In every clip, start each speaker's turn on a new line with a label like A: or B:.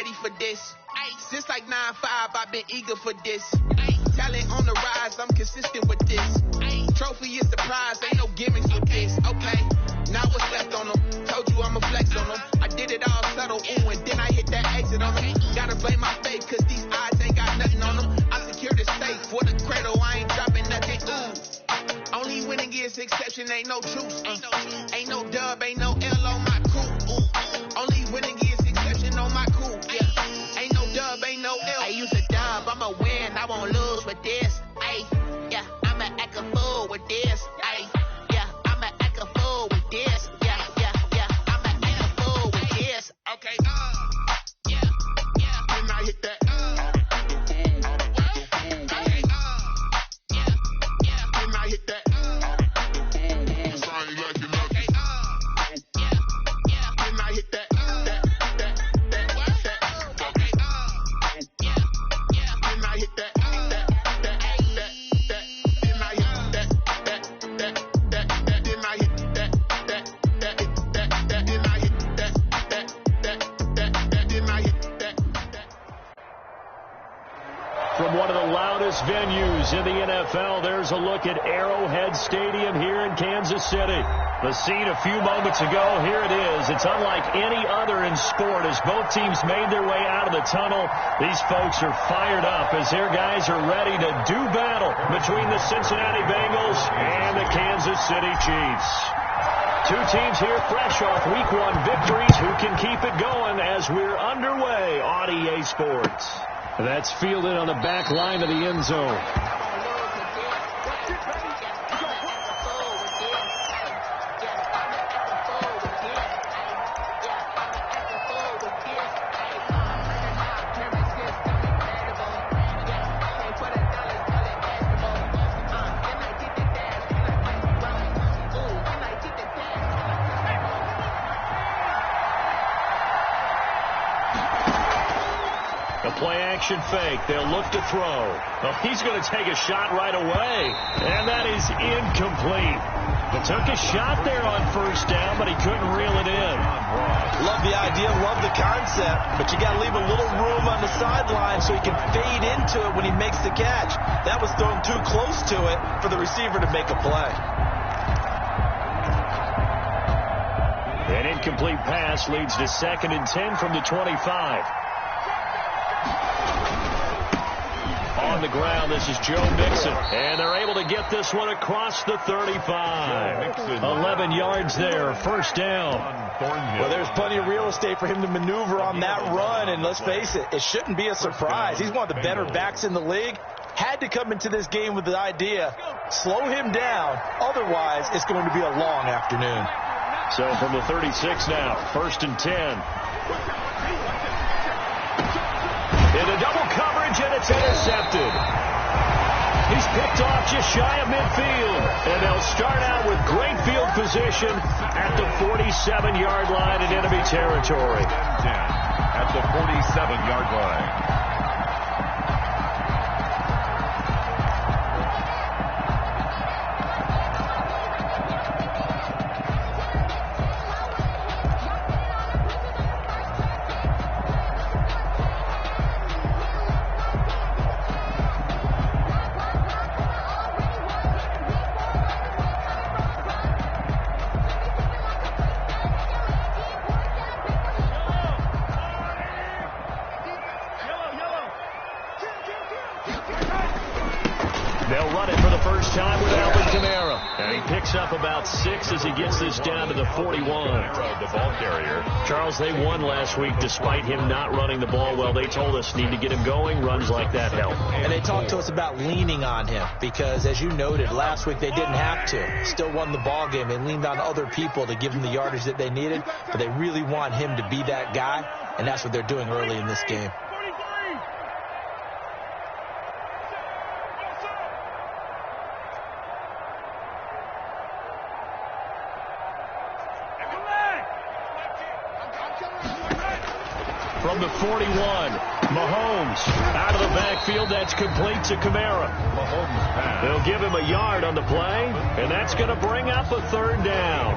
A: ready for this. Since like 9-5, I've been eager for this. Talent on the rise, I'm consistent with this. Trophy is the prize, ain't no gimmicks with this. Okay, now what's left on them? Told you I'ma flex on them. I did it all subtle, ooh, and then I hit that exit on them. Gotta blame my fate, cause these eyes ain't got nothing on them. I secured the stake for the cradle, I ain't dropping nothing, ooh. Only winning is exception, ain't no truce. Ain't no dub, ain't no L on my crew, ooh. Only winning is exception on my crew, yeah. Ain't no dub, ain't no L. I use a dub, I'ma win, I won't lose with this. Ayy, yeah, I'ma act a fool with this. Ayy, yeah, I'ma act a fool with this. Yeah, I'ma act a fool with this. Okay, yeah, then I hit that. Then I hit that.
B: From one of the loudest venues in the NFL, there's a look at Arrowhead Stadium here in Kansas City. The scene a few moments ago, here it is. It's unlike any other in sport as both teams made their way out of the tunnel. These folks are fired up as their guys are ready to do battle between the Cincinnati Bengals and the Kansas City Chiefs. Two teams here fresh off Week 1 victories. Who can keep it going as we're underway on EA Sports? That's fielded on the back line of the end zone. Play-action fake. They'll look to throw. Well, he's going to take a shot right away, and that is incomplete. He took a shot there on first down, but he couldn't reel it in.
C: Love the idea, love the concept, but you got to leave a little room on the sideline so he can fade into it when he makes the catch. That was thrown too close to it for the receiver to make a play.
B: An incomplete pass leads to 2nd and 10 from the 25. On the ground, this is Joe Mixon, and they're able to get this one across the 35. 11 yards there, first down.
C: Well, there's plenty of real estate for him to maneuver on that run, and let's face it, it shouldn't be a surprise. He's one of the better backs in the league. Had to come into this game with the idea, slow him down, otherwise it's going to be a long afternoon.
B: So from the 36 now, 1st and 10. Into double coverage, and it's intercepted. He's picked off just shy of midfield, and they'll start out with great field position at the 47-yard line in enemy territory.
D: 10 at the 47-yard line.
B: Up about 6 as he gets this down to the 41.
D: The ball carrier.
B: Charles, they won last week despite him not running the ball well. They told us need to get him going. Runs like that help.
C: And they talked to us about leaning on him because, as you noted, last week they didn't have to. Still won the ball game. They leaned on other people to give them the yardage that they needed, but they really want him to be that guy, and that's what they're doing early in this game.
B: From the 41, Mahomes out of the backfield. That's complete to Kamara. They'll give him a yard on the play, and that's going to bring up a third down.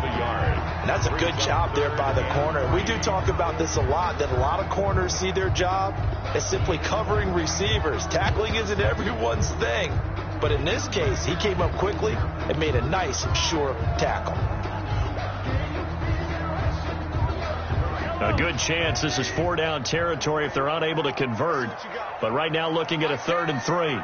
C: And that's a good job there by the corner. We do talk about this a lot, that a lot of corners see their job as simply covering receivers. Tackling isn't everyone's thing. But in this case, he came up quickly and made a nice, sure tackle.
B: A good chance this is 4-down territory if they're unable to convert. But right now looking at a 3rd and 3.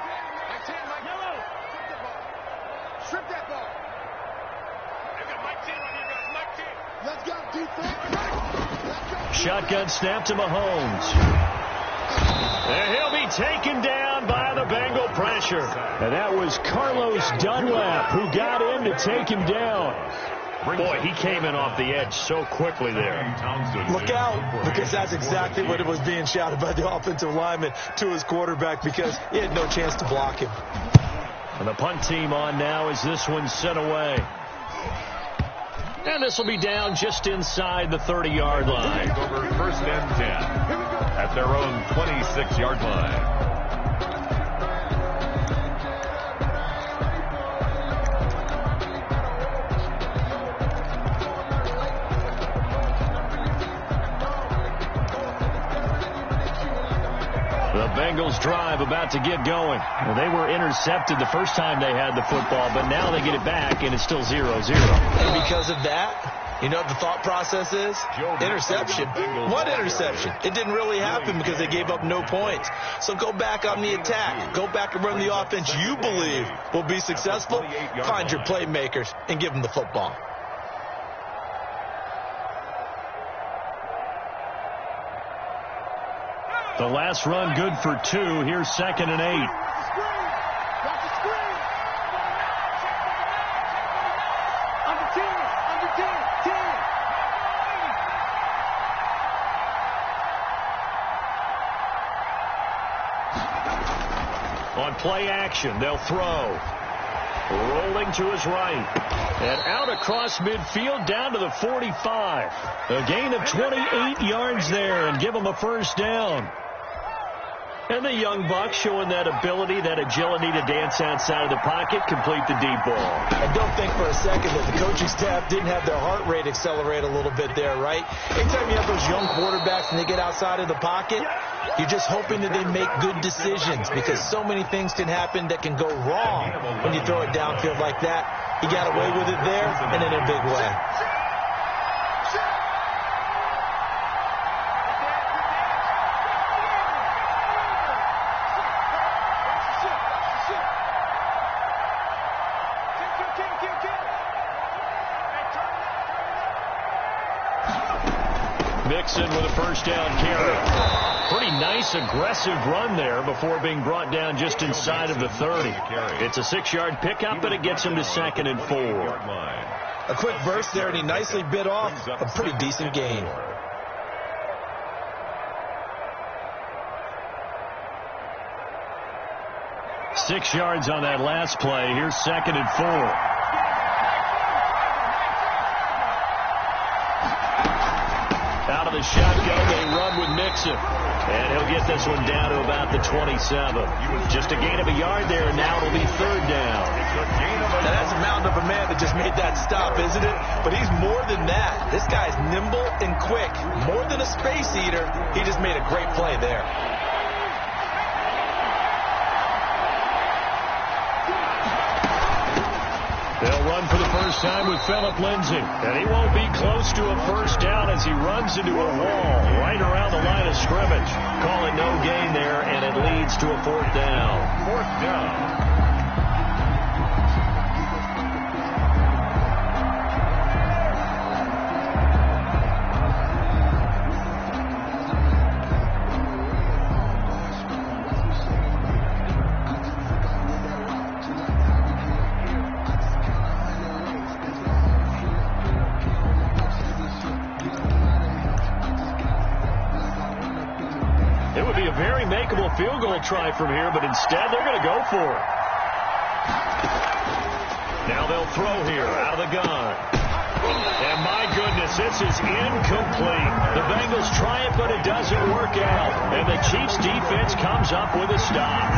B: Shotgun snap to Mahomes. And he'll be taken down by the Bengal pressure. And that was Carlos Dunlap who got in to take him down. Boy, he came in off the edge so quickly there.
C: Look out, because that's exactly what it was being shouted by the offensive lineman to his quarterback, because he had no chance to block him.
B: And the punt team on now as this one's sent away. And this will be down just inside the 30-yard line.
D: Over 1st and 10 at their own 26-yard line.
B: The Bengals drive about to get going. Well, they were intercepted the first time they had the football, but now they get it back, and it's still 0-0.
C: And because of that, you know what the thought process is? Interception. What interception? It didn't really happen because they gave up no points. So go back on the attack. Go back and run the offense you believe will be successful. Find your playmakers and give them the football.
B: The last run good for 2. Here's 2nd and 8. On play action, they'll throw. Rolling to his right. And out across midfield down to the 45. A gain of 28 yards there and give them a 1st down. And the young buck showing that ability, that agility to dance outside of the pocket, complete the deep ball.
C: And don't think for a second that the coaching staff didn't have their heart rate accelerate a little bit there, right? Anytime you have those young quarterbacks and they get outside of the pocket, you're just hoping that they make good decisions, because so many things can happen that can go wrong when you throw it downfield like that. He got away with it there and in a big way.
B: Mixon with a 1st down carry. Pretty nice, aggressive run there before being brought down just inside of the 30. It's a 6-yard pickup, but it gets him to 2nd and 4.
C: A quick burst there, and he nicely bit off a pretty decent gain.
B: Six yards on that last play. Here's 2nd and 4. Out of the shotgun, they run with Mixon. And he'll get this one down to about the 27. Just a gain of a yard there, and now it'll be 3rd down.
C: Now that's a mountain of a man that just made that stop, isn't it? But he's more than that. This guy's nimble and quick. More than a space eater, he just made a great play there.
B: They'll run for the first time with Phillip Lindsay. And he won't be close to a 1st down as he runs into a wall right around the line of scrimmage. Calling no gain there, and it leads to a 4th down.
D: 4th down.
B: Field goal try from here, but instead they're going to go for it. Now they'll throw here out of the gun. And my goodness, goodness, this is incomplete. The Bengals try it, but it doesn't work out. And the Chiefs defense comes up with a stop.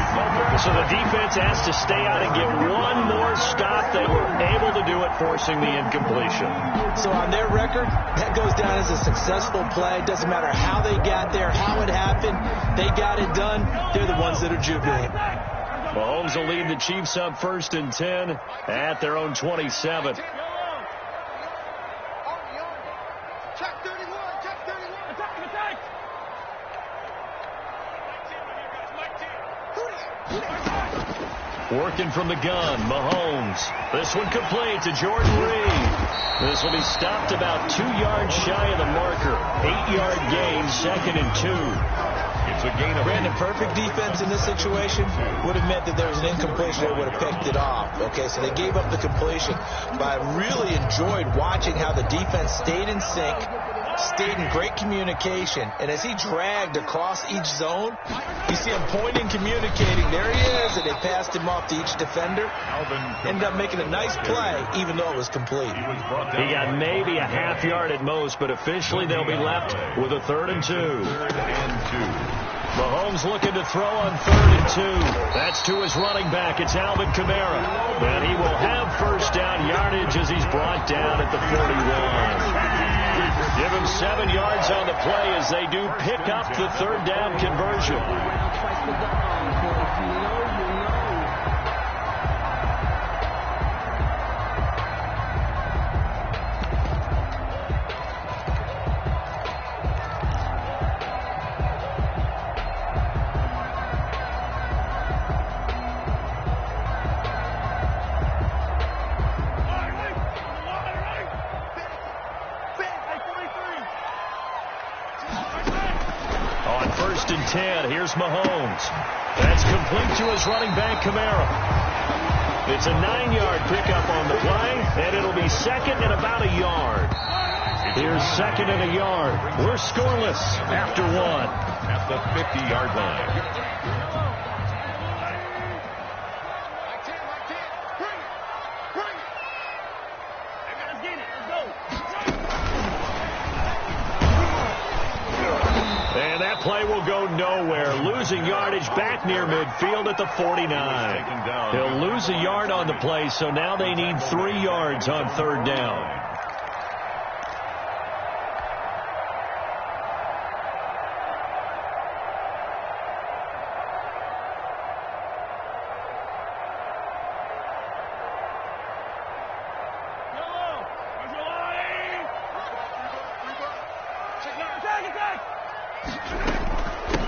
B: So the defense has to stay out and get one more stop. They were able to do it, forcing the incompletion.
C: So on their record, that goes down as a successful play. It doesn't matter how they got there, how it happened. They got it done. They're the ones that are jubilant.
B: Mahomes will lead the Chiefs up 1st and 10 at their own 27. Working from the gun, Mahomes. This one complete to Jordan Reed. This will be stopped about 2 yards shy of the marker. 8-yard gain, 2nd and 2.
D: It's a gain of
C: Brandon, perfect defense in this situation would have meant that there was an incompletion. They would have picked it off. Okay, so they gave up the completion. But I really enjoyed watching how the defense stayed in sync, stayed in great communication, and as he dragged across each zone, you see him pointing, communicating. There he is, and they passed him off to each defender. Ended up making a nice play, even though it was complete.
B: He got maybe a half yard at most, but officially they'll be left with a 3rd and 2. Mahomes looking to throw on 3rd and 2. That's to his running back. It's Alvin Kamara. And he will have first down yardage as he's brought down at the 41. Give him 7 yards on the play as they do pick up the 3rd down conversion. On 1st and 10, here's Mahomes. That's complete to his running back, Kamara. It's a 9-yard pickup on the play, and it'll be 2nd and about a yard. Here's 2nd and a yard. We're scoreless after 1.
D: At the 50-yard line.
B: And that play will go nowhere. Losing yardage back near midfield at the 49. He'll lose a yard on the play, so now they need 3 yards on 3rd down.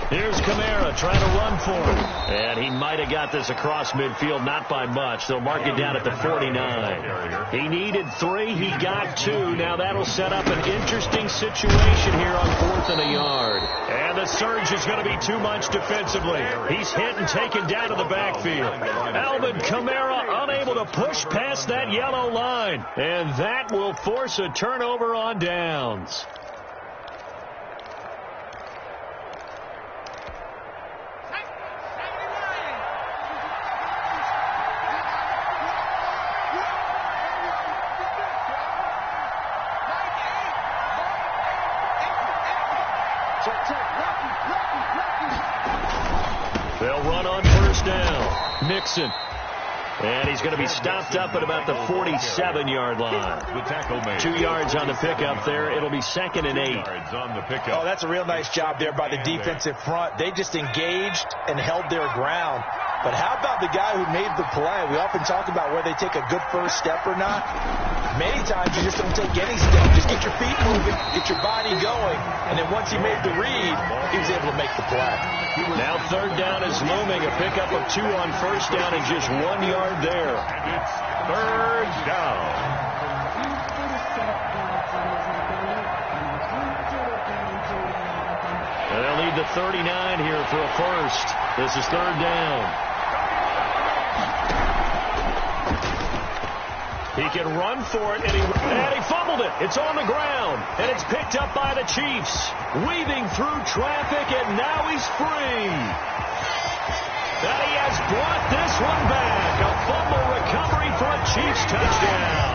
B: Here's Kamara trying to run for it. And he might have got this across midfield, not by much. They'll mark it down at the 49. He needed 3. He got 2. Now that'll set up an interesting situation here on 4th and a yard. And the surge is going to be too much defensively. He's hit and taken down to the backfield. Alvin Kamara unable to push past that yellow line. And that will force a turnover on downs. They'll run on 1st down. Mixon. And he's going to be stopped up at about the 47-yard line. 2 yards on the pickup there. It'll be 2nd and 8.
C: Oh, that's a real nice job there by the defensive front. They just engaged and held their ground. But how about the guy who made the play? We often talk about whether they take a good first step or not. Many times you just don't take any step. Just get your feet moving, get your body going. And then once he made the read, he was able to make the play.
B: Now 3rd down is looming. A pickup of 2 on 1st down and just 1 yard there.
D: It's 3rd down.
B: And they'll need the 39 here for a first. This is 3rd down. He can run for it, and he fumbled it. It's on the ground, and it's picked up by the Chiefs. Weaving through traffic, and now he's free. And he has brought this one back. A fumble recovery for a Chiefs touchdown.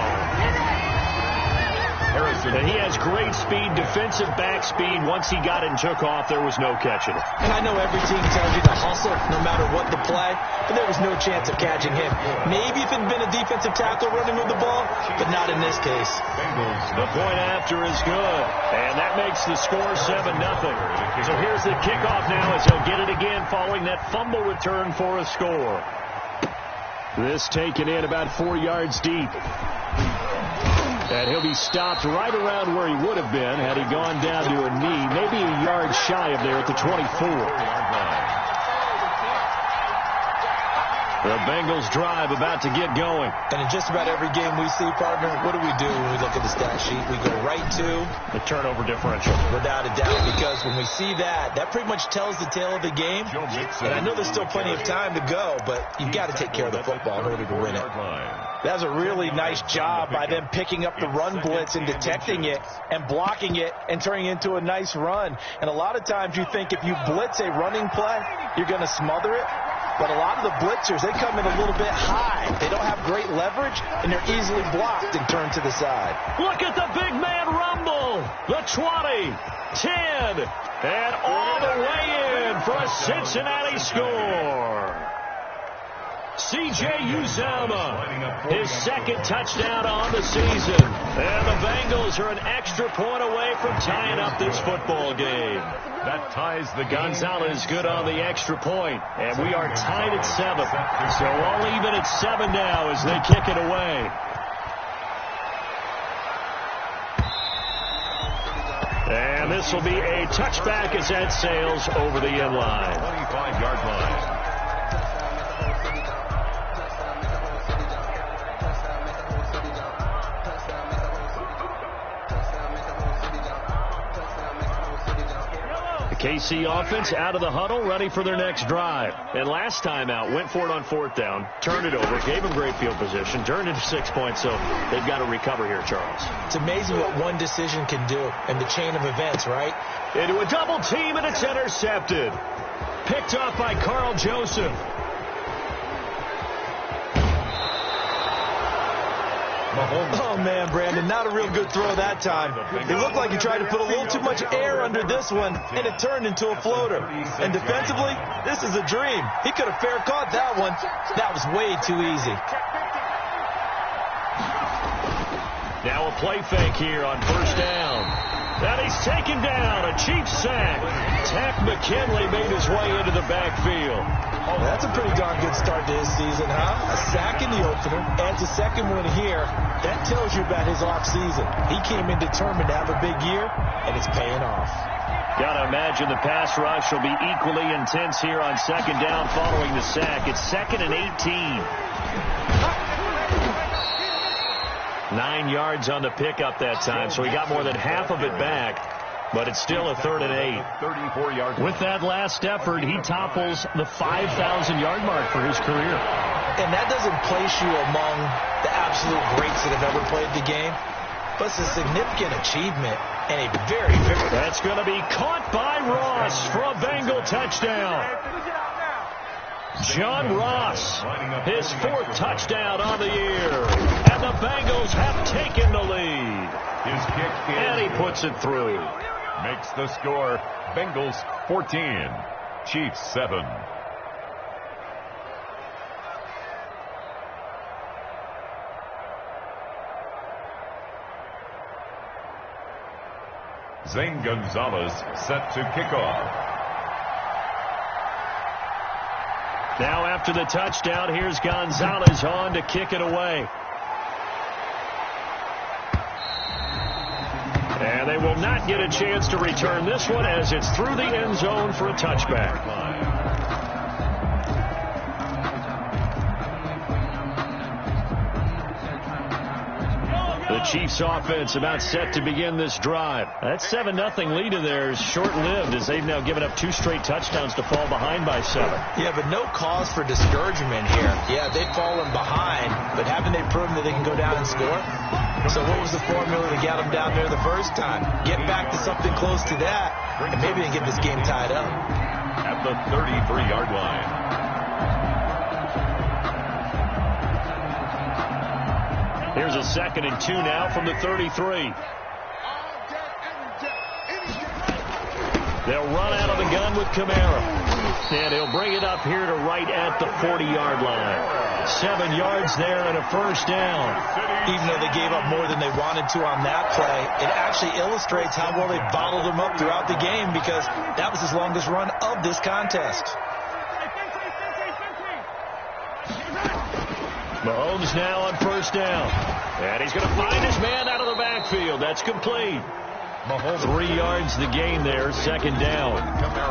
B: And he has great speed, defensive back speed. Once he got it and took off, there was no catching it.
C: And I know every team tells you to hustle no matter what the play, but there was no chance of catching him. Maybe if it had been a defensive tackle running with the ball, but not in this case.
B: The point after is good, and that makes the score 7-0. So here's the kickoff now as he'll get it again following that fumble return for a score. This taken in about 4 yards deep. And he'll be stopped right around where he would have been had he gone down to a knee, maybe a yard shy of there at the 24. The Bengals drive about to get going.
C: And in just about every game we see, partner, what do we do when we look at the stat sheet? We go right to
B: the turnover differential.
C: Without a doubt, because when we see that, that pretty much tells the tale of the game. And I know there's still plenty of time to go, but you've got to take care of the football in order to win it. That was a really nice job by them picking up the run blitz and detecting it and blocking it and turning it into a nice run. And a lot of times you think if you blitz a running play, you're going to smother it. But a lot of the blitzers, they come in a little bit high. They don't have great leverage, and they're easily blocked and turned to the side.
B: Look at the big man rumble. The 20, 10, and all the way in for a Cincinnati score. C.J. Uzomah, his second touchdown on the season. And the Bengals are an extra point away from tying up this football game. That ties the Gonzalez good on the extra point. And we are tied at 7. So all even at 7 now as they kick it away. And this will be a touchback as that sails over the end line. 25-yard line. KC offense out of the huddle, ready for their next drive. And last time out, went for it on 4th down, turned it over, gave them great field position, turned into 6 points, so they've got to recover here, Charles.
C: It's amazing what one decision can do in the chain of events, right?
B: Into a double team, and it's intercepted. Picked off by Carl Joseph.
C: Oh, man, Brandon, not a real good throw that time. It looked like he tried to put a little too much air under this one, and it turned into a floater. And defensively, this is a dream. He could have fair caught that one. That was way too easy.
B: Now a play fake here on 1st down. And he's taken down, a cheap sack. Tack McKinley made his way into the backfield.
C: Oh, that's a pretty darn good start to his season, huh? A sack in the opener, adds a second one here. That tells you about his offseason. He came in determined to have a big year, and it's paying off.
B: Got to imagine the pass rush will be equally intense here on 2nd down following the sack. It's 2nd and 18. 9 yards on the pickup that time, so he got more than half of it back. But it's still a 3rd and 8. 34-yard. With that last effort, he topples the 5,000-yard mark for his career.
C: And that doesn't place you among the absolute greats that have ever played the game. But it's a significant achievement and a very, very...
B: That's going to be caught by Ross for a Bengal touchdown. John Ross, his 4th touchdown on the year. And the Bengals have taken the lead.
D: His kick is
B: and he puts it through.
D: Makes the score Bengals 14, Chiefs 7. Zane Gonzalez set to kick off.
B: Now after the touchdown, here's Gonzalez on to kick it away. And they will not get a chance to return this one as it's through the end zone for a touchback. The Chiefs offense about set to begin this drive. That 7-0 lead in there is short-lived as they've now given up 2 straight touchdowns to fall behind by 7.
C: Yeah, but no cause for discouragement here. Yeah, they've fallen behind, but haven't they proven that they can go down and score? So what was the formula to get them down there the first time? Get back to something close to that, and maybe they get this game tied up.
D: At the 33-yard line.
B: Here's a 2nd and 2 now from the 33. They'll run out of the gun with Kamara. And he'll bring it up here to right at the 40-yard line. 7 yards there and a first down.
C: Even though they gave up more than they wanted to on that play, it actually illustrates how well they bottled them up throughout the game, because that was his longest run of this contest.
B: Mahomes now on first down. And he's going to find his man out of the backfield. That's complete. Mahomes 3 yards the gain there, second down.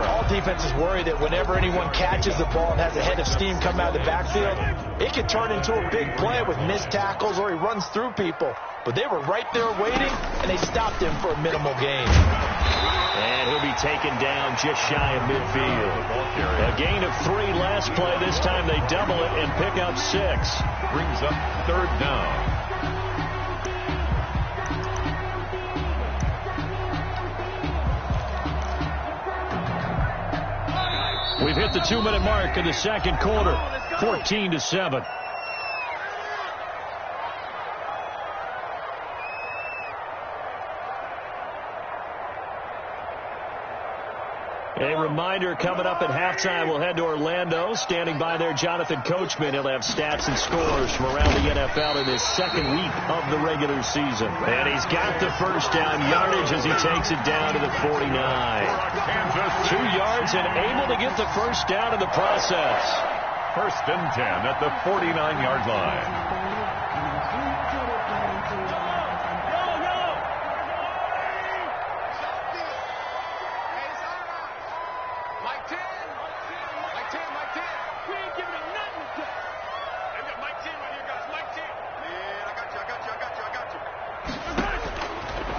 C: All defenses worry that whenever anyone catches the ball and has a head of steam come out of the backfield, it can turn into a big play with missed tackles or he runs through people. But they were right there waiting, and they stopped him for a minimal gain.
B: And he'll be taken down just shy of midfield. A gain of 3 last play. This time they double it and pick up 6.
D: Brings up third down.
B: We've hit the 2-minute mark in the second quarter. 14-7. A reminder, coming up at halftime, we'll head to Orlando. Standing by there, Jonathan Coachman. He'll have stats and scores from around the NFL in his second week of the regular season. And he's got the first down yardage as he takes it down to the 49. 2 yards and able to get the first down in the process.
D: First and 10 at the 49-yard line.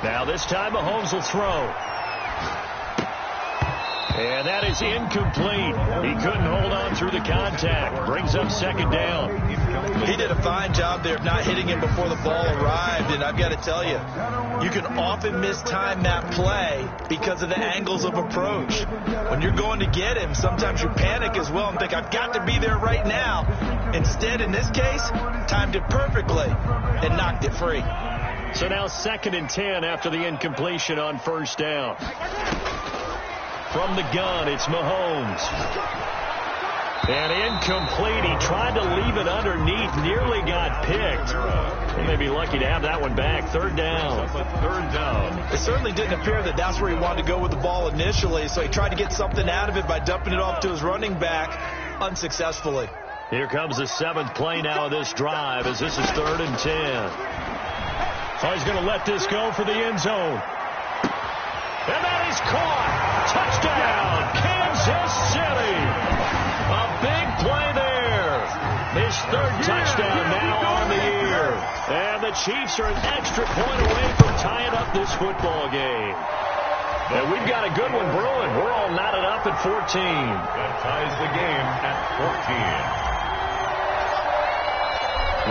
B: Now this time Mahomes will throw. And that is incomplete. He couldn't hold on through the contact. Brings up second down.
C: He did a fine job there of not hitting him before the ball arrived. And I've got to tell you, you can often mistime that play because of the angles of approach. When you're going to get him, sometimes you panic as well and think, I've got to be there right now. Instead, in this case, timed it perfectly and knocked it free.
B: So now 2nd and 10 after the incompletion on first down. From the gun, it's Mahomes. And incomplete. He tried to leave it underneath, nearly got picked. He may be lucky to have that one back. Third down.
C: It certainly didn't appear that that's where he wanted to go with the ball initially, so he tried to get something out of it by dumping it off to his running back unsuccessfully.
B: Here comes the 7th play now of this drive as this is 3rd and 10. So he's going to let this go for the end zone. And that is caught. Touchdown, Kansas City. A big play there. His 3rd touchdown now on the year. And the Chiefs are an extra point away from tying up this football game. And we've got a good one brewing. We're all knotted up at 14.
D: That ties the game at 14.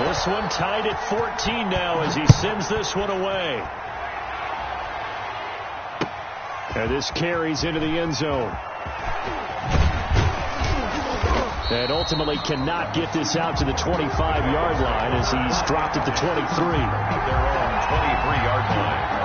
B: This one tied at 14 now as he sends this one away. And this carries into the end zone. And ultimately cannot get this out to the 25-yard line as he's dropped at the 23.
D: At their own 23-yard line.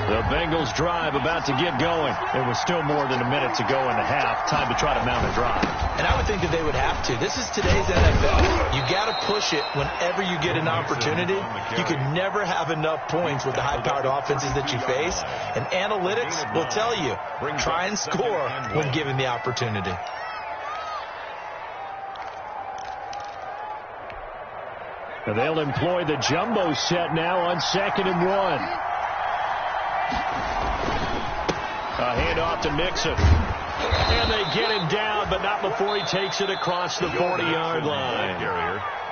B: The Bengals drive about to get going. There was still more than a minute to go in the half. Time to try to mount a drive.
C: And I would think that they would have to. This is today's NFL. You got to push it whenever you get an opportunity. You can never have enough points with the high-powered offenses that you face. And analytics will tell you, try and score when given the opportunity.
B: And they'll employ the jumbo set now on 2nd and 1. A handoff to Mixon. And they get him down, but not before he takes it across the 40-yard line.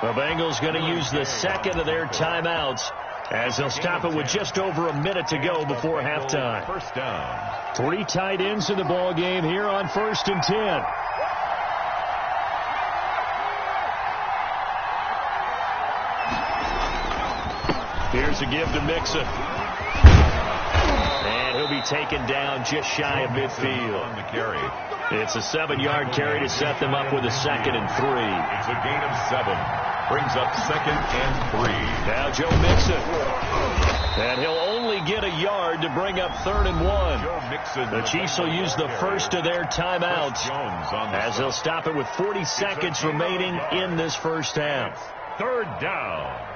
B: The Bengals going to use the 2nd of their timeouts as they'll stop it with just over a minute to go before halftime.
D: First down.
B: 3 tight ends in the ball game here on 1st and 10. Here's a give to Mixon. And he'll be taken down just shy of midfield.
D: On the carry.
B: It's a 7-yard carry to set them up with a 2nd and 3.
D: It's a gain of 7. Brings up 2nd and 3.
B: Now Joe Mixon. And he'll only get a yard to bring up 3rd and 1. The Chiefs will use the first of their timeouts as they'll stop it with 40 seconds remaining in this first half.
D: 3rd down.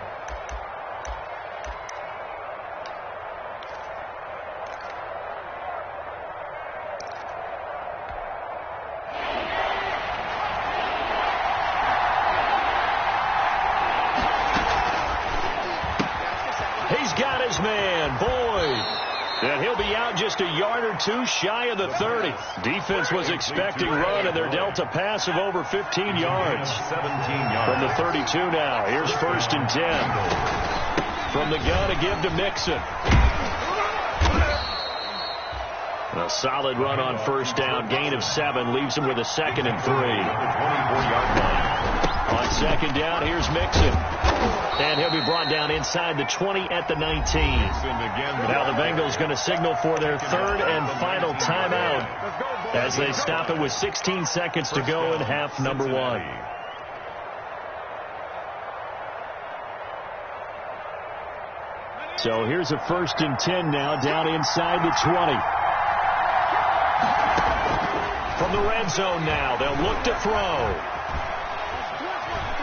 B: He's got his man, Boyd. And he'll be out just a yard or two shy of the 30. Defense was expecting run, and they're dealt a pass of over 15 yards.
D: 17 yards.
B: From the 32 now. Here's 1st and 10. From the gun to give to Mixon. A solid run on 1st down. Gain of 7 leaves him with a 2nd and 3.
D: 24-yard line.
B: On 2nd down, here's Mixon. And he'll be brought down inside the 20 at the 19. Now the Bengals going to signal for their 3rd and final timeout as they stop it with 16 seconds to go in half number 1. So here's a 1st and 10 now down inside the 20. From the red zone now, they'll look to throw.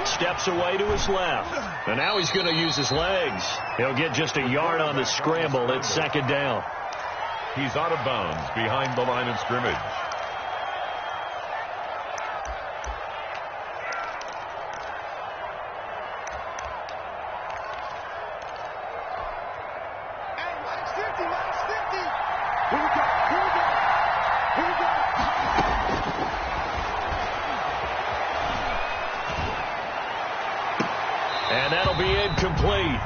B: Steps away to his left. And now he's going to use his legs. He'll get just a yard on the scramble. It's 2nd down.
D: He's out of bounds behind the line of scrimmage.
B: And that'll be incomplete.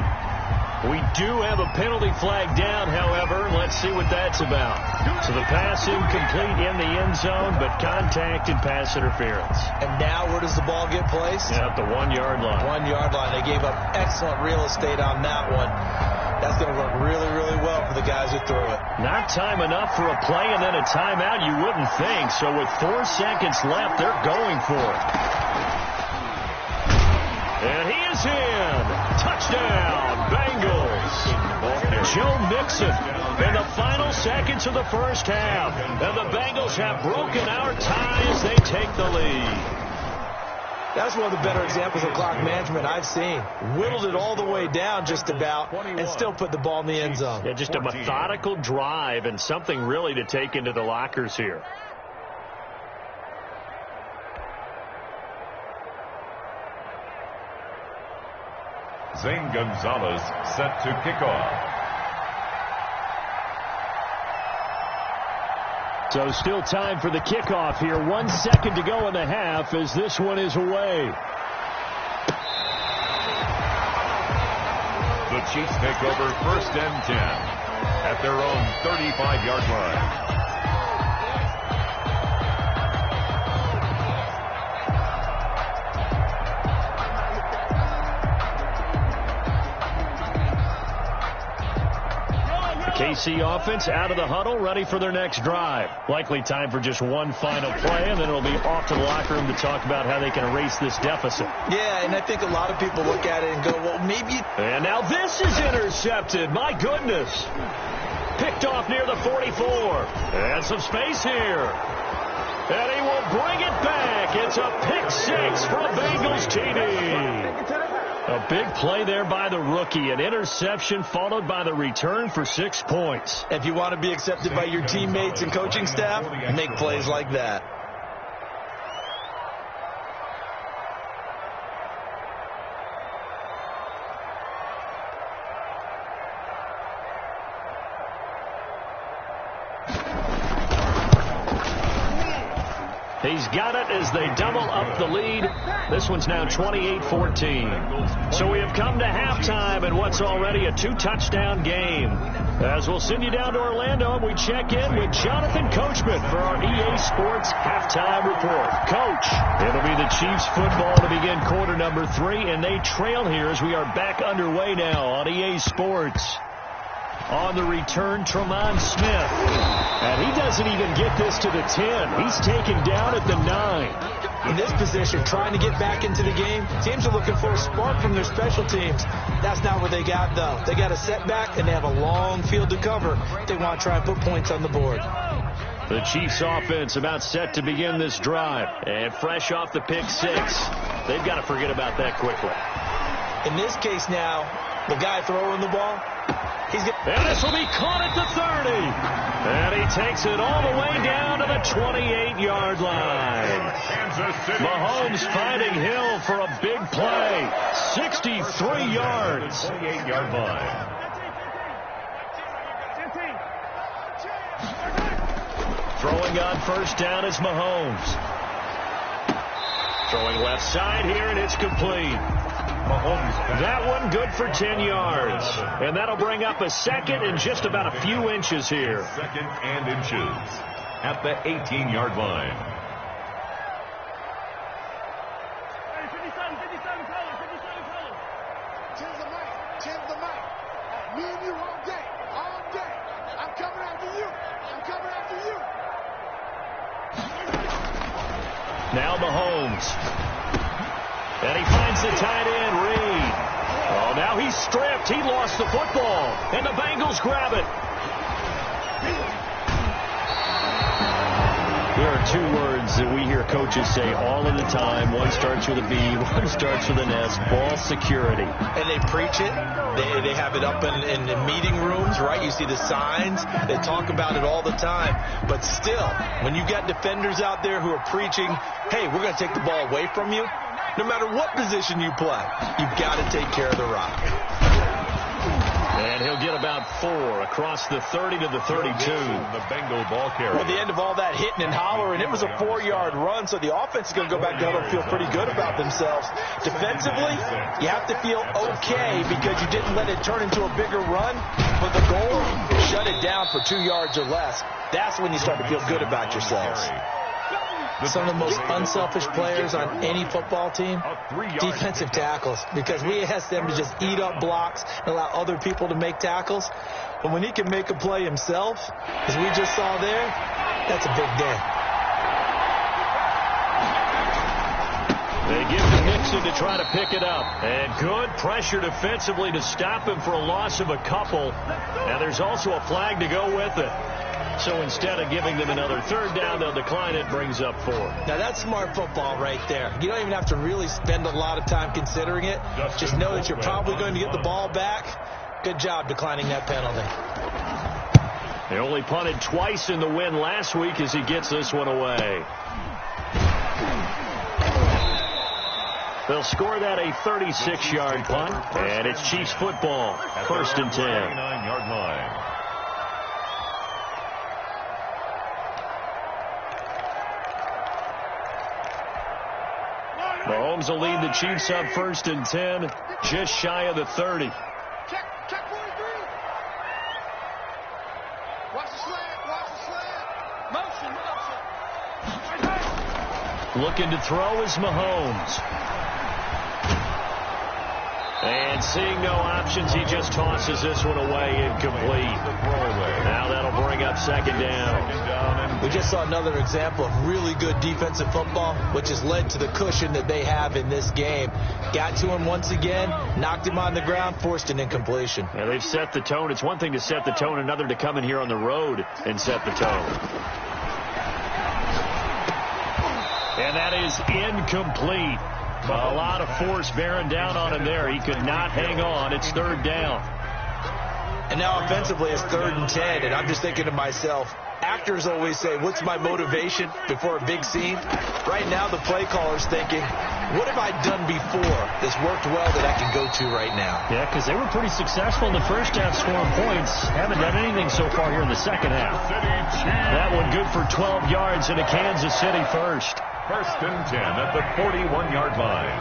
B: We do have a penalty flag down, however. Let's see what that's about. So the pass incomplete in the end zone, but contact and pass interference.
C: And now where does the ball get placed?
B: Yeah, at the 1-yard line.
C: 1-yard line. They gave up excellent real estate on that one. That's going to work really, really well for the guys who threw it.
B: Not time enough for a play and then a timeout, you wouldn't think. So with 4 seconds left, they're going for it. And he is in. Touchdown, Bengals. Joe Mixon in the final seconds of the first half. And the Bengals have broken our tie as they take the lead.
C: That's one of the better examples of clock management I've seen. Whittled it all the way down just about and still put the ball in the end zone.
B: Yeah, just a methodical drive and something really to take into the lockers here.
D: Zane Gonzalez set to kick off.
B: So still time for the kickoff here. 1 second to go in the half as this one is away.
D: The Chiefs take over 1st and 10 at their own 35-yard line.
B: KC offense out of the huddle, ready for their next drive. Likely time for just one final play, and then it'll be off to the locker room to talk about how they can erase this deficit.
C: Yeah, and I think a lot of people look at it and go, well, maybe.
B: And now this is intercepted. My goodness. Picked off near the 44. And some space here. And he will bring it back. It's a pick 6 for a Bengals TD. A big play there by the rookie. An interception followed by the return for 6 points.
C: If you want to be accepted by your teammates and coaching staff, make plays like that.
B: He's got it as they double up the lead. This one's now 28-14. So we have come to halftime in what's already a 2-touchdown game. As we'll send you down to Orlando, and we check in with Jonathan Coachman for our EA Sports Halftime Report. Coach, it'll be the Chiefs football to begin quarter number 3, and they trail here as we are back underway now on EA Sports. On the return, Tremont Smith. And he doesn't even get this to the 10. He's taken down at the 9.
C: In this position, trying to get back into the game, teams are looking for a spark from their special teams. That's not what they got, though. They got a setback, and they have a long field to cover. They want to try and put points on the board.
B: The Chiefs offense about set to begin this drive. And fresh off the pick 6. They've got to forget about that quickly.
C: In this case now, the guy throwing the ball,
B: and this will be caught at the 30. And he takes it all the way down to the 28-yard line. Mahomes finding Hill for a big play. 63 yards.
D: 28-yard line.
B: Throwing on first down is Mahomes. Throwing left side here, and it's complete. That one good for 10 yards. And that'll bring up a second and just about a few inches here.
D: Second and inches at the 18-yard line.
A: Tim's the mic. Me and you all day. I'm coming after you.
B: Now Mahomes. And he finds the tight end, Reed. Oh, now he's stripped. He lost the football. And the Bengals grab it. There are two words that we hear coaches say all of the time. One starts with a B, one starts with an S. Ball security.
C: And they preach it. They have it up in the meeting rooms, right? You see the signs. They talk about it all the time. But still, when you got defenders out there who are preaching, hey, we're going to take the ball away from you, no matter what position you play, you've got to take care of the rock.
B: And he'll get about 4 across the 30 to the 32.
D: The Bengal ball carrier.
C: At the end of all that hitting and hollering, it was a 4-yard run, so the offense is going to go back down and feel pretty good about themselves. Defensively, you have to feel okay because you didn't let it turn into a bigger run. But the goal, shut it down for 2 yards or less. That's when you start to feel good about yourselves. Some of the most unselfish players on any football team, defensive tackles, because we ask them to just eat up blocks and allow other people to make tackles. But when he can make a play himself, as we just saw there, that's a big day.
B: They give to Nixon to try to pick it up. And good pressure defensively to stop him for a loss of a couple. Now there's also a flag to go with it. So instead of giving them another third down, they'll decline it, brings up 4.
C: Now that's smart football right there. You don't even have to really spend a lot of time considering it. Just know that you're probably going to get the ball back. Good job declining that penalty.
B: They only punted twice in the win last week as he gets this one away. They'll score that a 36-yard punt, and it's Chiefs football, 1st and 10.
D: 29-yard line.
B: Mahomes will lead the Chiefs up 1st and 10, just shy of the 30.
A: Check 43. Watch the slant. Motion.
B: Looking to throw is Mahomes. And seeing no options, he just tosses this one away, incomplete. Now that'll bring up 2nd down.
C: We just saw another example of really good defensive football, which has led to the cushion that they have in this game. Got to him once again, knocked him on the ground, forced an incompletion.
B: Yeah, they've set the tone. It's one thing to set the tone, another to come in here on the road and set the tone. And that is incomplete. A lot of force bearing down on him there. He could not hang on. It's 3rd down.
C: And now offensively it's 3rd and 10, and I'm just thinking to myself, actors always say, what's my motivation before a big scene? Right now the play caller's thinking, what have I done before that's worked well that I can go to right now?
B: Yeah, because they were pretty successful in the first half scoring points. Haven't done anything so far here in the second half. That one good for 12 yards into Kansas City 1st.
D: 1st and 10 at the 41-yard line.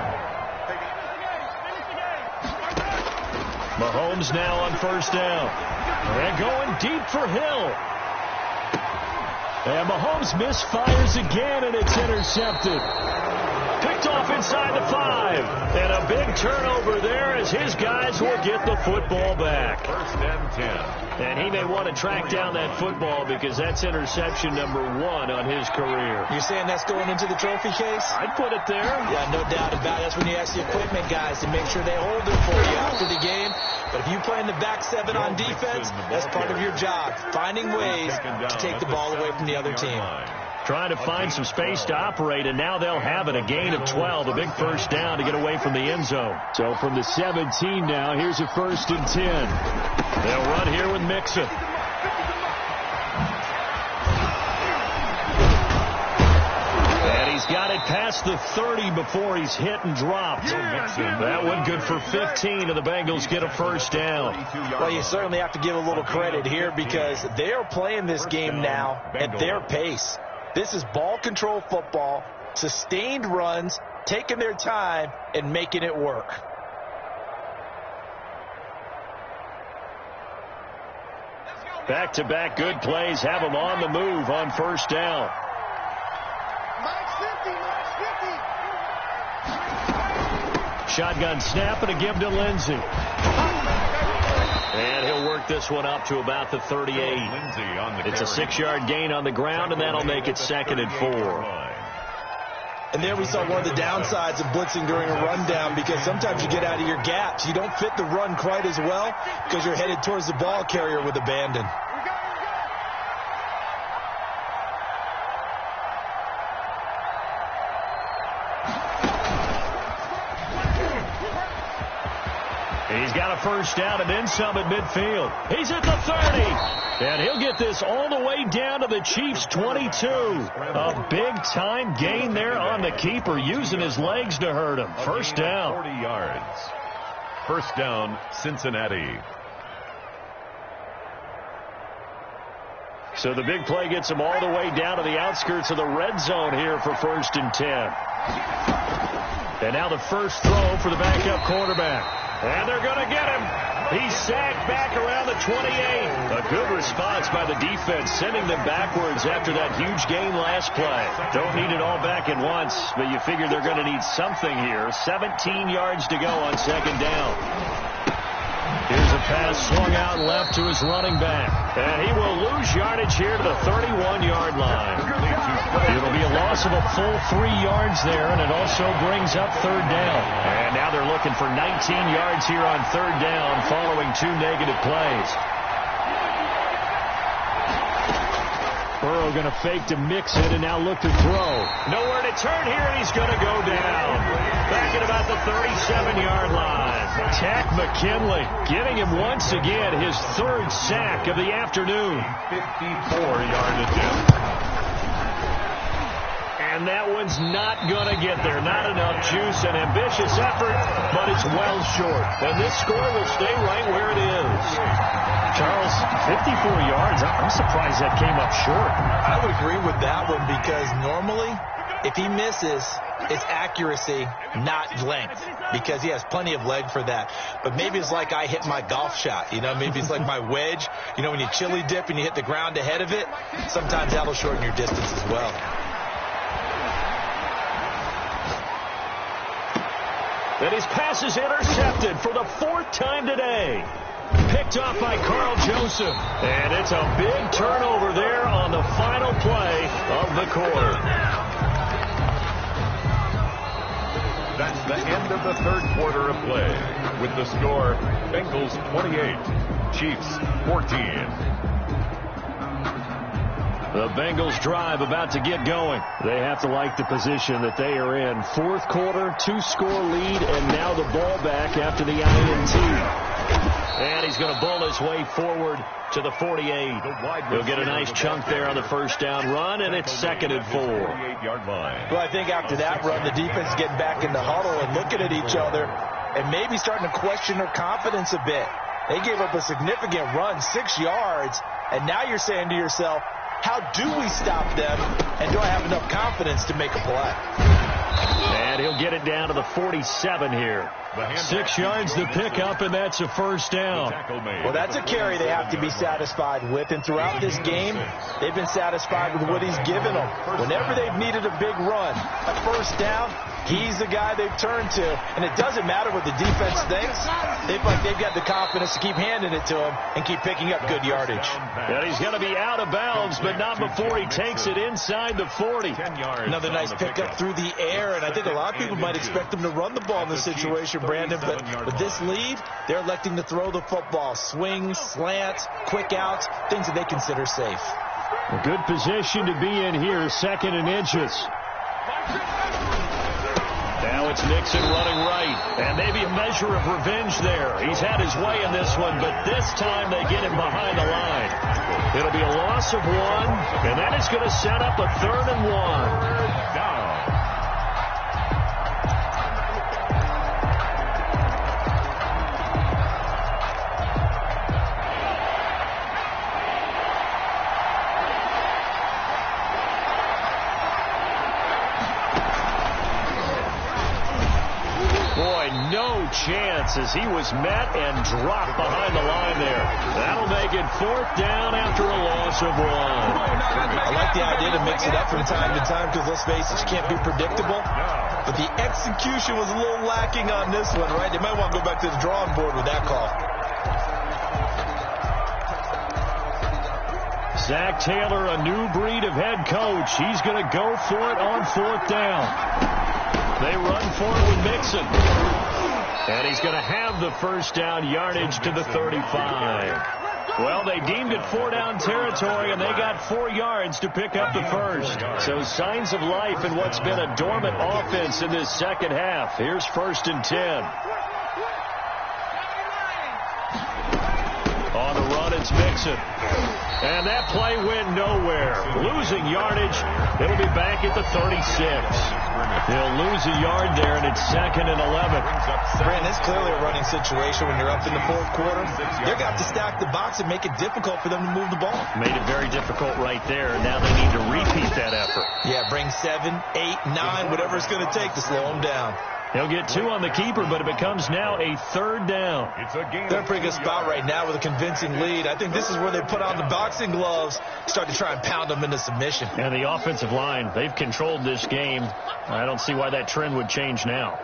B: Mahomes now on 1st down. And going deep for Hill. And Mahomes misfires again, and it's intercepted. Picked off inside the 5. And a big turnover there as his guys will get the football back.
D: First and 10.
B: And he may want to track down that football because that's interception number 1 on his career.
C: You're saying that's going into the trophy case?
B: I'd put it there.
C: Yeah, no doubt about it. That's when you ask the equipment guys to make sure they hold it for you after the game. But if you play in the back 7 on defense, that's part of your job, finding ways to take the ball away from the other team.
B: Trying to find some space to operate, and now they'll have it. A gain of 12, a big first down to get away from the end zone. So from the 17 now, here's a 1st and 10. They'll run here with Mixon. And he's got it past the 30 before he's hit and dropped. That one good for 15, and the Bengals get a first down.
C: Well, you certainly have to give a little credit here because they are playing this game now at their pace. This is ball control football, sustained runs, taking their time, and making it work.
B: Back-to-back good plays have them on the move on first down. Shotgun snap and a give to Lindsey. And he'll work this one up to about the 38. It's a 6-yard gain on the ground, and that'll make it 2nd and 4.
C: And there we saw one of the downsides of blitzing during a rundown because sometimes you get out of your gaps. You don't fit the run quite as well because you're headed towards the ball carrier with abandon.
B: He's got a first down and then some at midfield. He's at the 30. And he'll get this all the way down to the Chiefs' 22. A big-time gain there on the keeper, using his legs to hurt him. First down.
D: 40 yards. First down, Cincinnati.
B: So the big play gets him all the way down to the outskirts of the red zone here for 1st and 10. And now the first throw for the backup quarterback. And they're going to get him. He's sacked back around the 28. A good response by the defense, sending them backwards after that huge gain last play. Don't need it all back at once, but you figure they're going to need something here. 17 yards to go on 2nd down. Here's a pass swung out left to his running back. And he will lose yardage here to the 31-yard line. It'll be a loss of a full 3 yards there, and it also brings up 3rd down. And now they're looking for 19 yards here on 3rd down following 2 negative plays. Burrow going to fake to Mixon and now look to throw. Nowhere to turn here, and he's going to go down. Back at about the 37-yard line. Tack McKinley giving him once again his 3rd sack of the afternoon.
D: 54-yard attempt.
B: And that one's not going to get there. Not enough juice. An ambitious effort, but it's well short. And this score will stay right where it is. Charles, 54 yards. I'm surprised that came up short.
C: I would agree with that one because normally if he misses, it's accuracy, not length, because he has plenty of leg for that. But maybe it's like I hit my golf shot. You know, maybe it's like my wedge. You know, when you chili dip and you hit the ground ahead of it, sometimes that'll shorten your distance as well.
B: And his pass is intercepted for the 4th time today. Picked off by Carl Joseph. And it's a big turnover there on the final play of the quarter.
D: That's the end of the 3rd quarter of play. With the score, Bengals 28, Chiefs 14.
B: The Bengals drive about to get going. They have to like the position that they are in. 4th quarter, 2-score lead, and now the ball back after the INT. And he's going to bull his way forward to the 48. He'll get a nice chunk there on the first down run, and it's 2nd and 4.
C: Well, I think after that run, the defense is getting back in the huddle and looking at each other and maybe starting to question their confidence a bit. They gave up a significant run, 6 yards, and now you're saying to yourself, how do we stop them, and do I have enough confidence to make a play?
B: And he'll get it down to the 47 here. 6 yards to pick up, and that's a first down.
C: Well, that's a carry they have to be satisfied with, and throughout this game, they've been satisfied with what he's given them. Whenever they've needed a big run, a first down, He's the guy they've turned to, and it doesn't matter what the defense thinks. They feel like they've got the confidence to keep handing it to him and keep picking up good yardage.
B: And he's going to be out of bounds, but not before he takes it inside the 40.
C: Another nice pickup through the air, and I think a lot of people might expect them to run the ball in this situation, Brandon, but with this lead, they're electing to throw the football. Swings, slants, quick outs, things that they consider safe.
B: A good position to be in here, 2nd and inches. Now it's Mixon running right, and maybe a measure of revenge there. He's had his way in this one, but this time they get him behind the line. It'll be a loss of 1, and that is going to set up a 3rd and 1. No chance as he was met and dropped behind the line there. That'll make it 4th down after a loss of 1.
C: I like the idea to mix it up from time to time because, let's face it, you can't be predictable. But the execution was a little lacking on this one, right? They might want to go back to the drawing board with that call.
B: Zach Taylor, a new breed of head coach. He's going to go for it on 4th down. They run for it with Mixon. And he's going to have the 1st down yardage to the 35. Well, they deemed it 4-down territory, and they got 4 yards to pick up the 1st. So signs of life in what's been a dormant offense in this second half. Here's 1st and 10. On the run, it's Mixon. And that play went nowhere. Losing yardage. It'll be back at the 36. They'll lose a yard there, and it's 2nd and 11.
C: Brandon, it's clearly a running situation when you're up in the 4th quarter. They're going to have to stack the box and make it difficult for them to move the ball.
B: Made it very difficult right there. Now they need to repeat that effort.
C: Yeah, bring 7, 8, 9, whatever it's going to take to slow them down.
B: He'll get 2 on the keeper, but it becomes now a 3rd down.
C: They're in a pretty good spot right now with a convincing lead. I think this is where they put on the boxing gloves, start to try and pound them into submission.
B: And the offensive line, they've controlled this game. I don't see why that trend would change now.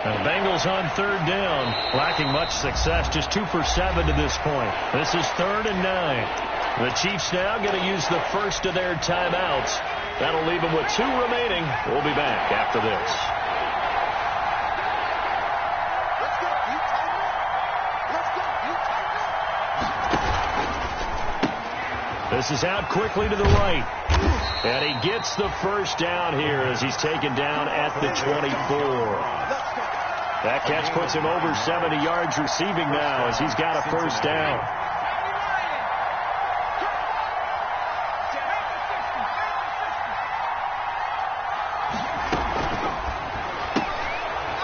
B: Now the Bengals on 3rd down, lacking much success, just 2 for 7 to this point. This is 3rd and 9. The Chiefs now going to use the 1st of their timeouts. That'll leave them with 2 remaining. We'll be back after this. This is out quickly to the right. And he gets the 1st down here as he's taken down at the 24. That catch puts him over 70 yards receiving now as he's got a 1st down.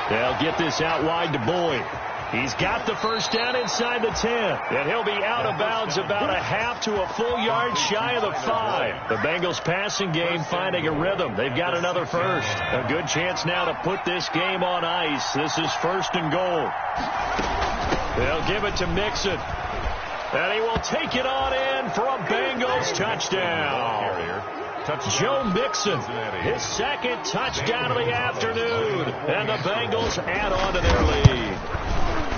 B: They'll get this out wide to Boyd. He's got the 1st down inside the 10. And he'll be out of bounds about a half to a full yard shy of the 5. The Bengals passing game finding a rhythm. They've got another 1st. A good chance now to put this game on ice. This is 1st and goal. They'll give it to Mixon. And he will take it on in for a Bengals touchdown. Joe Mixon, his 2nd touchdown of the afternoon. And the Bengals add on to their lead.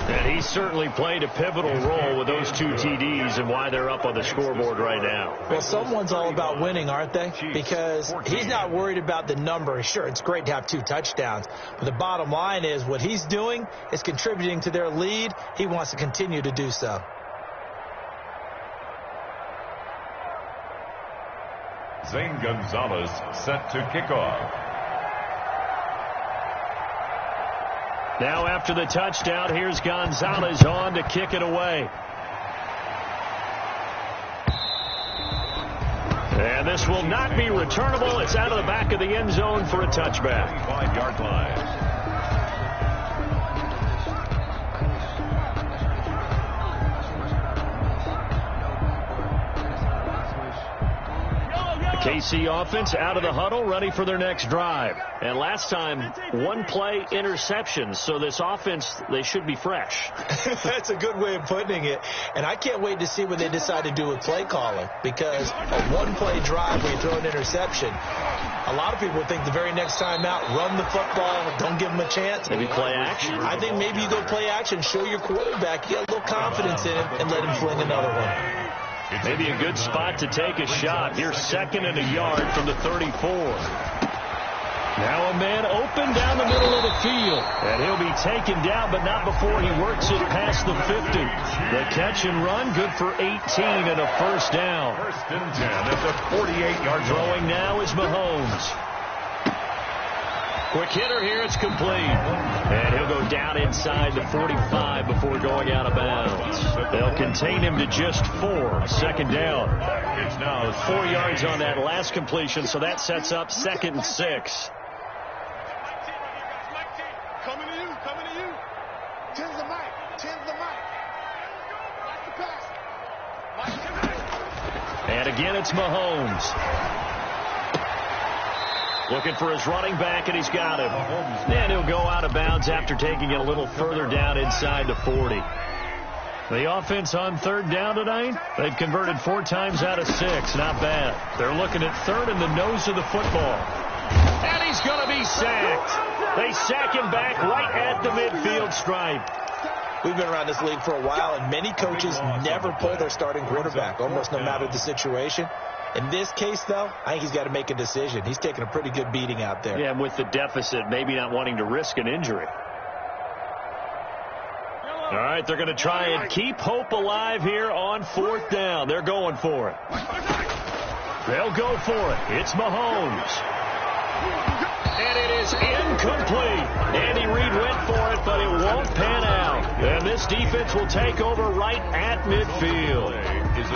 B: And he certainly played a pivotal role with those 2 TDs and why they're up on the scoreboard right now.
C: Well, someone's all about winning, aren't they? Because he's not worried about the number. Sure, it's great to have 2 touchdowns. But the bottom line is what he's doing is contributing to their lead. He wants to continue to do so.
D: Zane Gonzalez set to kick off.
B: Now after the touchdown, here's Gonzalez on to kick it away. And this will not be returnable. It's out of the back of the end zone for a touchback.
D: 5-yard line.
B: KC offense out of the huddle, ready for their next drive. And last time, one play interceptions. So this offense, they should be fresh.
C: That's a good way of putting it. And I can't wait to see when they decide to do with play calling, because a one-play drive where you throw an interception, a lot of people think the very next time out, run the football, don't give them a chance.
B: Maybe play action.
C: I think maybe you go play action, show your quarterback, you get a little confidence in him, and let him fling another one.
B: Maybe a good spot to take a shot. Here's 2nd and a yard from the 34. Now a man open down the middle of the field. And he'll be taken down, but not before he works it past the 50. The catch and run, good for 18 and a first down.
D: 1st and 10 at the 48-yard line.
B: Throwing now is Mahomes. Quick hitter here, it's complete. And he'll go down inside the 45 before going out of bounds. They'll contain him to just 4. 2nd down.
D: It's now
B: 4 yards on that last completion, so that sets up 2nd and 6.
E: Coming to you. Tens the mic. Watch the pass.
B: And again, it's Mahomes. Looking for his running back, and he's got him. And he'll go out of bounds after taking it a little further down inside the 40. The offense on 3rd down tonight, they've converted 4 times out of 6. Not bad. They're looking at 3rd in the nose of the football. And he's going to be sacked. They sack him back right at the midfield stripe.
C: We've been around this league for a while, and many coaches never pull their starting quarterback, almost no matter the situation. In this case, though, I think he's got to make a decision. He's taking a pretty good beating out there.
B: Yeah, and with the deficit, maybe not wanting to risk an injury. All right, they're going to try and keep hope alive here on 4th down. They're going for it. They'll go for it. It's Mahomes. And it is incomplete. Andy Reid went for it, but it won't pan out. And this defense will take over right at midfield.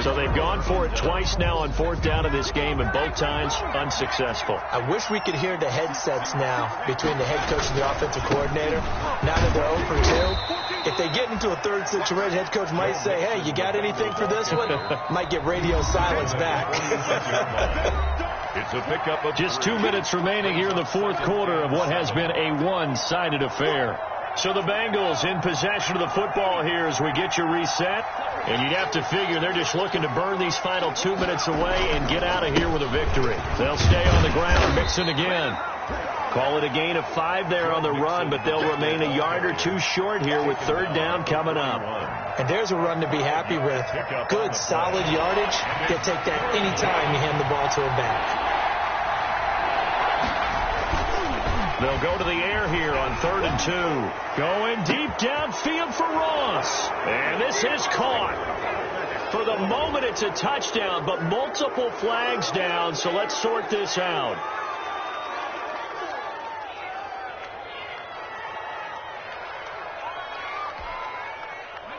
B: So they've gone for it twice now on 4th down in this game, and both times unsuccessful.
C: I wish we could hear the headsets now between the head coach and the offensive coordinator. Now that they're 0 for 2, if they get into a 3rd situation, head coach might say, hey, you got anything for this one? Might get radio silence back.
D: It's a pickup of
B: just 2 minutes remaining here in the 4th quarter of what has been a one-sided affair. So the Bengals in possession of the football here as we get you reset. And you'd have to figure they're just looking to burn these final 2 minutes away and get out of here with a victory. They'll stay on the ground, mixing again. Call it a gain of 5 there on the run, but they'll remain a yard or 2 short here with 3rd down coming up.
C: And there's a run to be happy with. Good, solid yardage. They'll take that any time you hand the ball to a back.
B: They'll go to the air here on 3rd and 2. Going deep downfield for Ross. And this is caught. For the moment, it's a touchdown, but multiple flags down, so let's sort this out.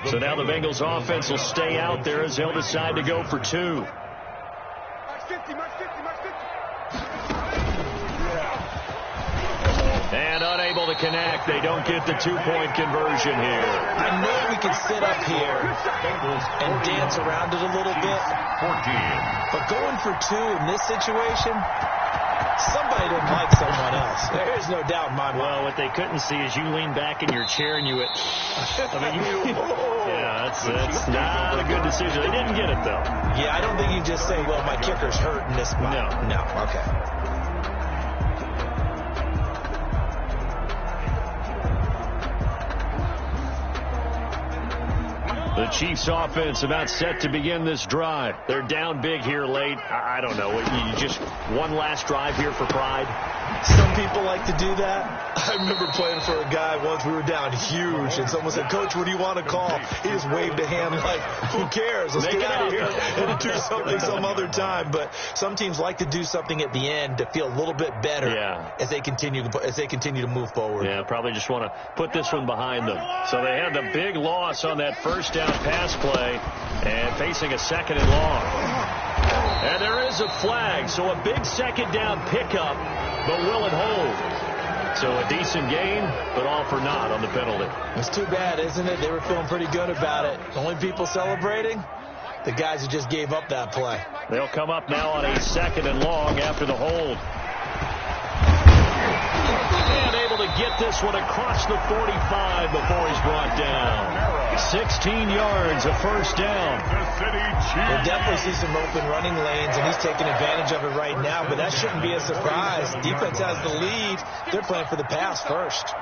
B: So now the Bengals offense will stay out there as they'll decide to go for 2. And unable to connect. They don't get the 2-point conversion here.
C: I know we can sit up here and dance around it a little bit. But going for 2 in this situation, somebody didn't like someone else. There is no doubt in my mind.
B: Well, what they couldn't see is you lean back in your chair and you went, yeah, that's not a good decision. They didn't get it, though.
C: Yeah, I don't think you just say, well, my kicker's hurt in this spot. No, okay.
B: The Chiefs offense about set to begin this drive. They're down big here late. I don't know. You just one last drive here for pride.
C: Some people like to do that. I remember playing for a guy once. We were down huge, and someone said, Coach, what do you want to call? He just waved a hand like, who cares? Let's get out of here and do something some other time. But some teams like to do something at the end to feel a little bit better as they continue to move forward.
B: Yeah, probably just want to put this one behind them. So they had the big loss on that first down pass play and facing a 2nd and long. And there is a flag, so a big 2nd down pickup, but will it hold? So a decent gain, but all for naught on the penalty.
C: It's too bad, isn't it? They were feeling pretty good about it. The only people celebrating, The guys who just gave up that play.
B: They'll come up now on a 2nd and long after the hold. And able to get this one across the 45 before he's brought down. 16 yards, a first down.
C: We'll definitely see some open running lanes, and he's taking advantage of it right now, but that shouldn't be a surprise. Defense has the lead. They're playing for the pass first.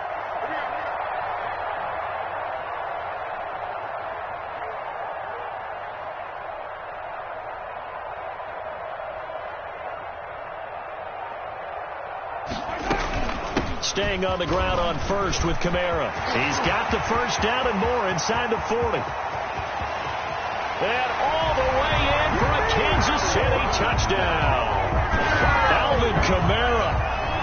B: Staying on the ground on first with Kamara. He's got the first down and more inside the 40. And all the way in for a Kansas City touchdown. Alvin Kamara,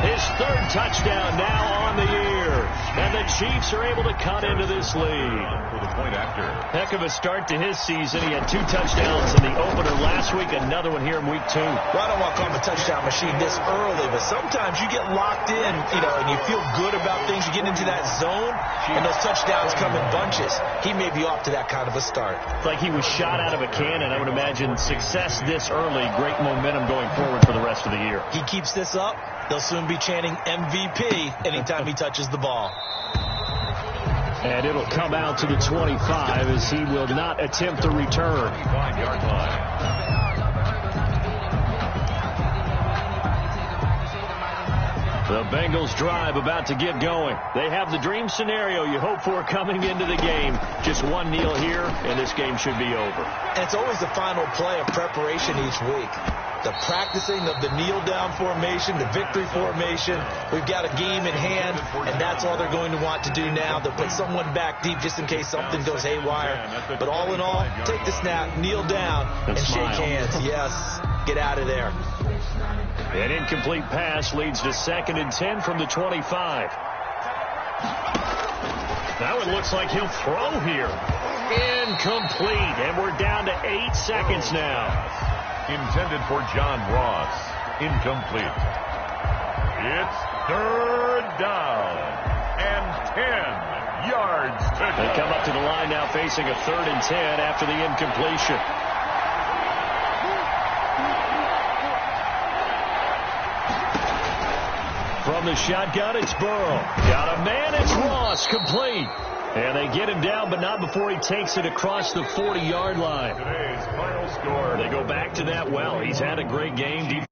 B: his 3rd touchdown now on the year. And the Chiefs are able to cut into this lead.
D: For the point after.
B: Heck of a start to his season. He had 2 touchdowns in the opener last week, another one here in week 2.
C: Well, I don't want to call him a touchdown machine this early, but sometimes you get locked in, and you feel good about things. You get into that zone, and those touchdowns come in bunches. He may be off to that kind of a start.
B: It's like he was shot out of a cannon. I would imagine success this early, great momentum going forward for the rest of the year.
C: He keeps this up, they'll soon be chanting MVP anytime he touches the ball.
B: And it'll come out to the 25 as he will not attempt the return.
D: 5-yard line.
B: The Bengals drive about to get going. They have the dream scenario you hope for coming into the game. Just one kneel here, and this game should be over.
C: And it's always the final play of preparation each week. The practicing of the kneel-down formation, the victory formation. We've got a game in hand, and that's all they're going to want to do now. They'll put someone back deep just in case something goes haywire. But all in all, take the snap, kneel down, and shake hands. Yes, get out of there.
B: An incomplete pass leads to 2nd and 10 from the 25. Now it looks like he'll throw here. Incomplete, and we're down to 8 seconds now.
D: Intended for John Ross. Incomplete. It's 3rd down and 10 yards to go.
B: They come up to the line now facing a 3rd and 10 after the incompletion. From the shotgun, it's Burrow. Got a man, it's Ross, complete. And they get him down, but not before he takes it across the 40-yard line.
D: Today's final score.
B: They go back to that well. He's had a great game.